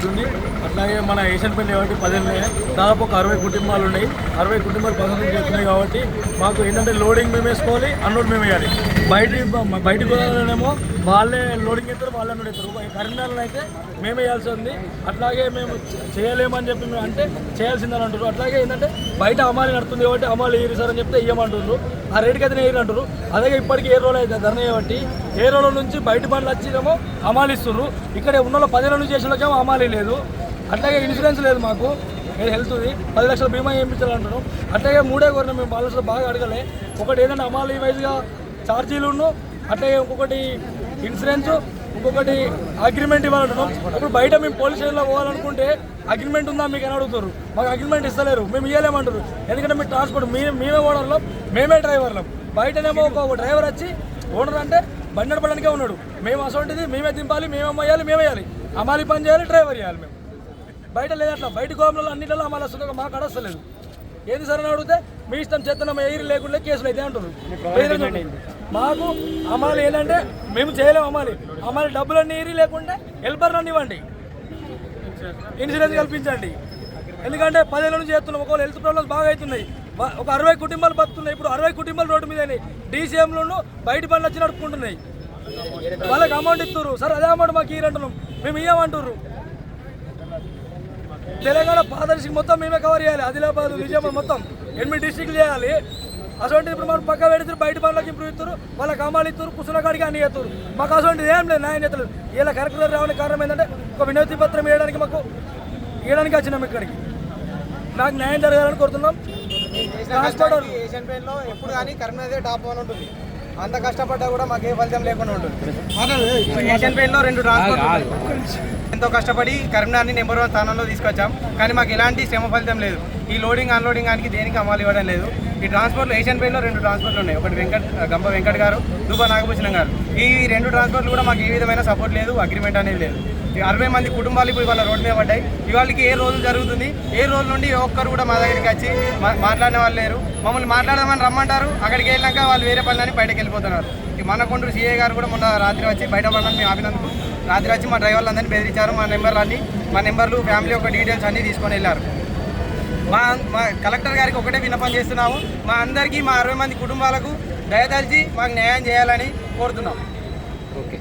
అవుతుంది. అట్లాగే మన ఏషియన్ పెయింట్ కాబట్టి 10 ఉన్నాయి, దాదాపు ఒక 60 కుటుంబాలు ఉన్నాయి. 60 కుటుంబాలు పసందు చేస్తున్నాయి కాబట్టి మాకు ఏంటంటే లోడింగ్ మేము వేసుకోవాలి, అన్లోడ్ మేము వేయాలి. బయట గోదావరిలోనేమో వాళ్ళే లోడింగ్ ఎత్తారు, వాళ్ళే అన్లోడ్ ఎత్తారు. కరీంనగర్లో అయితే మేమే వేయాల్సి ఉంది. అట్లాగే మేము చేయలేమని చెప్పి మేము అంటే చేయాల్సిందని అంటారు. అట్లాగే ఏంటంటే బయట అమాలి నడుతుంది కాబట్టి అమాలి వేయరు సార్ అని చెప్తే ఇవ్వమంటున్నారు. ఆ రేటుకి అయితే వేయరు అంటారు. అలాగే ఇప్పటికీ ఏ రోజులు అయితే ధర్నా చేయబట్టి ఏ రోజుల నుంచి బయట బండ్లు వచ్చినేమో అమాలి ఇస్తున్నారు. ఇక్కడ ఉన్న 10 ఏళ్ళ నుంచి చేసేకేమో అమాలి లేదు. అట్లాగే ఇన్సూరెన్స్ లేదు, మాకు హెల్త్ది 10 లక్షల బీమా చేయించాలంటారు. అట్లాగే 3 కోరిన మేము బాలసలు బాగా అడగలే. ఒకటి ఏంటంటే అమాలి వైజ్గా ఛార్జీలు, అట్లాగే ఇంకొకటి ఇన్సూరెన్స్, ఇంకొకటి అగ్రిమెంట్ ఇవ్వాలంటున్నాం. ఇప్పుడు బయట మేము పోలీస్ స్టేషన్లో పోవాలనుకుంటే అగ్రిమెంట్ ఉందా మీకు అని అడుగుతారు. మాకు అగ్రిమెంట్ ఇస్తలేరు, మేము ఇవ్వలేమంటారు. ఎందుకంటే మేము ట్రాన్స్పోర్ట్ మేమే ఓనర్లం, మేమే డ్రైవర్లం. బయటనేమో ఒక డ్రైవర్ వచ్చి ఓనర్ అంటే బండి నడపడానికే ఉన్నాడు. మేము అసోంటిది మేమే దింపాలి, మేమే అమ్మేయాలి, మేమే వేయాలి, అమాలి పని చేయాలి, డ్రైవర్ చేయాలి. మేము బయట లేదు అట్లా. బయట గోపులలో అన్నింటిలో అమ్మాలి వస్తుంది, మాకు అడస్తలేదు. ఏది సరే అని అడిగితే మీ ఇష్టం చేస్తున్నాం, ఎయిర్ లేకుండా కేసులు అయితే అంటున్నారు. మాకు అమ్మాలి ఏంటంటే మేము చేయలేము. అమ్మాలి డబ్బులన్నీ ఏరి లేకుంటే హెల్పర్ నన్ను ఇవ్వండి, ఇన్సూరెన్స్ కల్పించండి. ఎందుకంటే 10 ఏళ్ళ నుంచి చేస్తున్నాం. ఒకవేళ హెల్త్ ప్రాబ్లమ్స్ బాగా అవుతున్నాయి. ఒక 60 కుటుంబాలు బతున్నాయి. ఇప్పుడు 60 కుటుంబాలు రోడ్డు మీద డీసీఎంలోనూ బయట పనులు వచ్చి నడుపుకుంటున్నాయి. వాళ్ళకి అమౌంట్ ఇస్తున్నారు. సార్ అదే అమౌంట్ మాకు ఇవ్వంటున్నాం, మేము ఇవ్వమంటున్నారు. తెలంగాణ పాదర్శికి మొత్తం మేమే కవర్ చేయాలి. ఆదిలాబాద్, నిజామాబాద్ మొత్తం 8 డిస్ట్రిక్ట్లు చేయాలి. అసలు ఇప్పుడు మనం పక్క పెడుతున్నారు, బయట పనులకు ఇంప్రూవ్ ఇస్తారు, వాళ్ళకి అమ్మాలి ఇస్తారు, కుసునకాడికి అన్ని చేస్తారు. మాకు అసలు ఏం లేదు, న్యాయం చేస్తారు. ఇలా కరెక్టర్ రావడానికి కారణం ఏంటంటే ఒక వినతి పత్రం వేయడానికి మాకు ఇవ్వడానికి వచ్చినాం. ఇక్కడికి నాకు న్యాయం జరగాలని కోరుతున్నాం. ఏషియన్ పెయింట్లో ఎప్పుడు కానీ కరీంనగర్ టాప్ 1 ఉంటుంది. అంత కష్టపడ్డా కూడా మాకు ఏ ఫలితం లేకుండా ఉంటుంది. ఏషియన్ పెయింట్లో 2 ట్రాన్స్పోర్ట్ ఎంతో కష్టపడి కరీంనగర్ని నెంబర్ 1 స్థానంలో తీసుకొచ్చాం. కానీ మాకు ఎలాంటి శ్రమ ఫలితం లేదు. ఈ లోడింగ్ అన్లోడింగ్ దానికి దేనికి అమలు ఇవ్వడం లేదు. ఈ ట్రాన్స్పోర్ట్లో ఏషియన్ పెయింట్లో 2 ట్రాన్స్పోర్ట్లు ఉన్నాయి. ఒకటి గంప వెంకట్ గారు, దుబ్బా నాగభూషణం గారు. ఈ 2 ట్రాన్స్పోర్ట్లు కూడా మాకు ఏ విధమైన సపోర్ట్ లేదు, అగ్రిమెంట్ అనేది లేదు. 60 మంది కుటుంబాలు ఇప్పుడు ఇవాళ రోడ్డు మీద పడ్డాయి. ఇవాళకి ఏ రోజు జరుగుతుంది, ఏ రోజు నుండి ఒక్కరు కూడా మా దగ్గరికి వచ్చి మాట్లాడిన వాళ్ళు లేరు. మమ్మల్ని మాట్లాడదామని రమ్మంటారు, అక్కడికి వెళ్ళాక వాళ్ళు వేరే పనులని బయటకు వెళ్ళిపోతున్నారు. మన కొండూరు సీఏ గారు కూడా మొన్న రాత్రి వచ్చి బయట పడాలని మేము ఆపినందుకు రాత్రి వచ్చి మా డ్రైవర్లందరినీ బెదిరించారు. మా నెంబర్లు ఫ్యామిలీ యొక్క డీటెయిల్స్ అన్నీ తీసుకొని వెళ్ళారు. మా కలెక్టర్ గారికి ఒకటే విన్నపం చేస్తున్నాము, మా అందరికీ మా 60 మంది కుటుంబాలకు దయదలిచి మాకు న్యాయం చేయాలని కోరుతున్నాం. ఓకే.